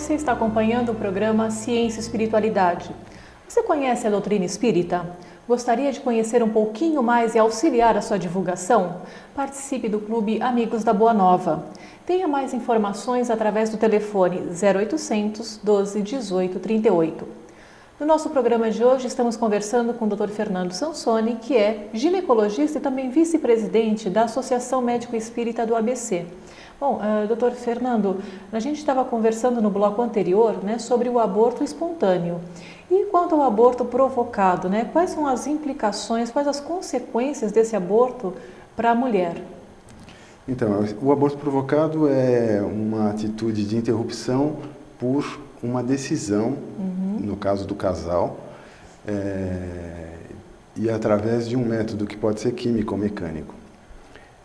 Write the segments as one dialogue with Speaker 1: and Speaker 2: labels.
Speaker 1: Você está acompanhando o programa Ciência e Espiritualidade. Você conhece a doutrina espírita? Gostaria de conhecer um pouquinho mais e auxiliar a sua divulgação? Participe do Clube Amigos da Boa Nova. Tenha mais informações através do telefone 0800 12 18 38. No nosso programa de hoje estamos conversando com o Dr. Fernando Sansoni, que é ginecologista e também vice-presidente da Associação Médico Espírita do ABC. Bom, doutor Fernando, a gente estava conversando no bloco anterior, né, sobre o aborto espontâneo. E quanto ao aborto provocado, né, quais são as implicações, quais as consequências desse aborto para a mulher?
Speaker 2: Então, o aborto provocado é uma atitude de interrupção por uma decisão, no caso do casal, e através de um método que pode ser químico ou mecânico.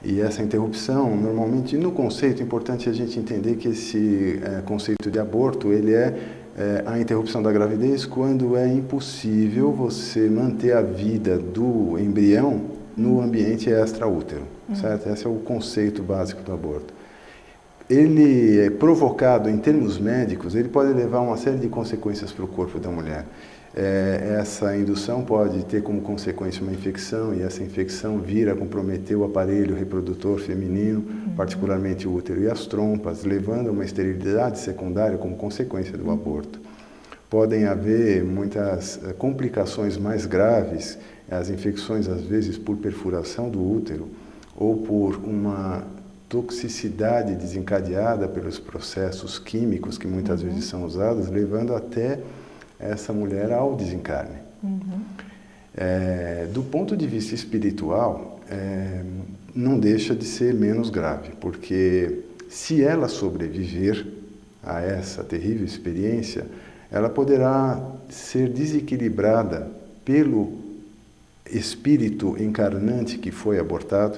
Speaker 2: E essa interrupção, normalmente, no conceito, é importante a gente entender que esse conceito de aborto, ele é a interrupção da gravidez quando é impossível você manter a vida do embrião no ambiente extraútero, certo? Esse é o conceito básico do aborto. Ele é provocado em termos médicos, ele pode levar a uma série de consequências para o corpo da mulher. Essa indução pode ter como consequência uma infecção, e essa infecção vir a comprometer o aparelho reprodutor feminino, particularmente o útero e as trompas, levando a uma esterilidade secundária como consequência do aborto. Podem haver muitas complicações mais graves, as infecções às vezes por perfuração do útero ou por uma toxicidade desencadeada pelos processos químicos que muitas vezes são usados, levando até essa mulher ao desencarne. Do ponto de vista espiritual, não deixa de ser menos grave, porque se ela sobreviver a essa terrível experiência, ela poderá ser desequilibrada pelo espírito encarnante que foi abortado,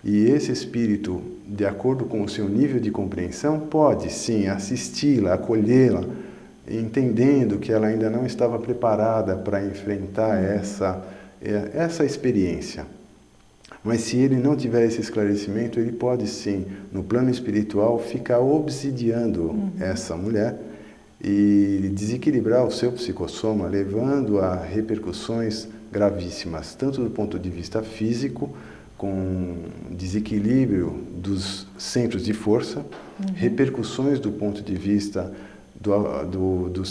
Speaker 2: e esse espírito, de acordo com o seu nível de compreensão, pode sim assisti-la, acolhê-la, entendendo que ela ainda não estava preparada para enfrentar essa experiência. Mas se ele não tiver esse esclarecimento, ele pode sim, no plano espiritual, ficar obsidiando essa mulher e desequilibrar o seu psicossoma, levando a repercussões gravíssimas, tanto do ponto de vista físico, com desequilíbrio dos centros de força, repercussões do ponto de vista do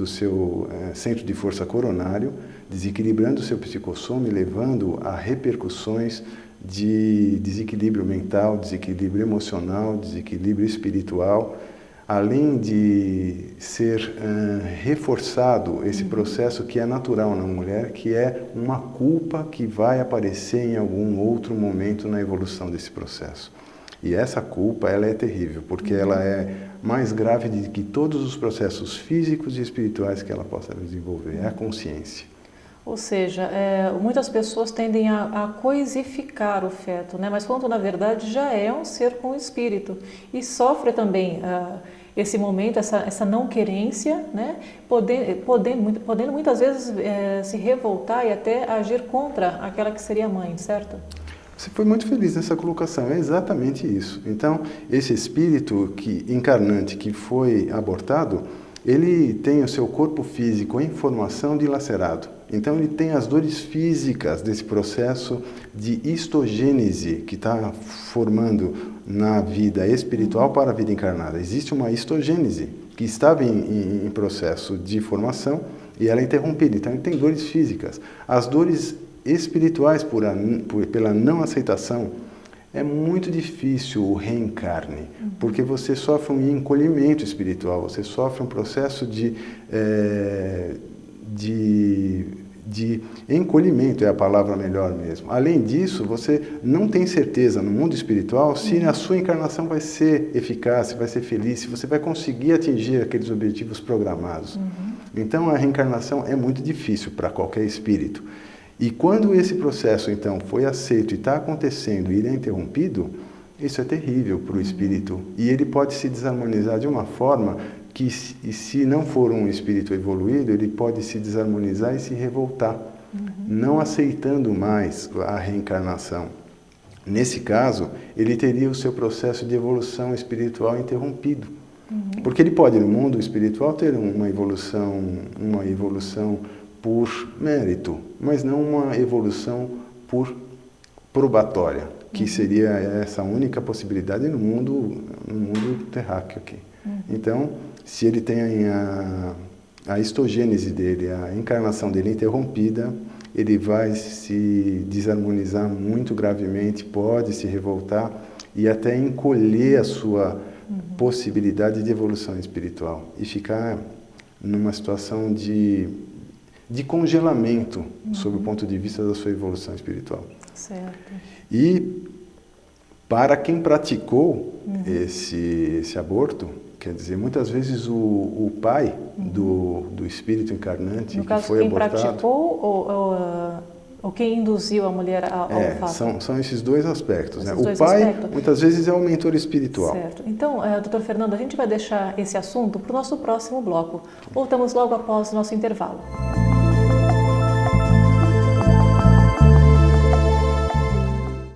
Speaker 2: seu centro de força coronário, desequilibrando o seu psicossoma e levando a repercussões de desequilíbrio mental, desequilíbrio emocional, desequilíbrio espiritual, além de ser reforçado esse processo que é natural na mulher, que é uma culpa que vai aparecer em algum outro momento na evolução desse processo. E essa culpa, ela é terrível, porque ela é mais grave do que todos os processos físicos e espirituais que ela possa desenvolver, é a consciência.
Speaker 1: Ou seja, muitas pessoas tendem a coisificar o feto, né? Mas quando na verdade já é um ser com espírito e sofre também esse momento, essa não querência, né? Podendo muitas vezes se revoltar e até agir contra aquela que seria a mãe, certo?
Speaker 2: Você foi muito feliz nessa colocação, é exatamente isso. Então, esse espírito encarnante que foi abortado, ele tem o seu corpo físico em formação dilacerado. Então, ele tem as dores físicas desse processo de histogênese que está formando na vida espiritual para a vida encarnada. Existe uma histogênese que estava em processo de formação e ela é interrompida. Então, ele tem dores físicas. As dores espirituais pela não aceitação, é muito difícil o reencarne, porque você sofre um encolhimento espiritual, você sofre um processo de encolhimento, é a palavra melhor mesmo. Além disso, você não tem certeza no mundo espiritual se a sua encarnação vai ser eficaz, se vai ser feliz, se você vai conseguir atingir aqueles objetivos programados. Então, a reencarnação é muito difícil para qualquer espírito. E quando esse processo, então, foi aceito e está acontecendo e ele é interrompido, isso é terrível para o espírito. E ele pode se desarmonizar de uma forma que, se não for um espírito evoluído, ele pode se desarmonizar e se revoltar, não aceitando mais a reencarnação. Nesse caso, ele teria o seu processo de evolução espiritual interrompido. Porque ele pode, no mundo espiritual, ter uma evolução por mérito, mas não uma evolução por probatória, que seria essa única possibilidade no mundo terráqueo aqui. Então, se ele tem a histogênese dele, a encarnação dele interrompida, ele vai se desarmonizar muito gravemente, pode se revoltar e até encolher a sua possibilidade de evolução espiritual e ficar numa situação de congelamento sob o ponto de vista da sua evolução espiritual.
Speaker 1: Certo.
Speaker 2: E para quem praticou esse aborto, quer dizer, muitas vezes o pai do espírito encarnante
Speaker 1: no caso,
Speaker 2: que foi
Speaker 1: quem
Speaker 2: abortado...
Speaker 1: praticou ou quem induziu a mulher ao fato?
Speaker 2: São esses dois aspectos. Né?
Speaker 1: Dois
Speaker 2: O pai,
Speaker 1: aspectos.
Speaker 2: muitas vezes, é o mentor espiritual.
Speaker 1: Certo. Então, doutor Fernando, a gente vai deixar esse assunto para o nosso próximo bloco. Voltamos logo após o nosso intervalo.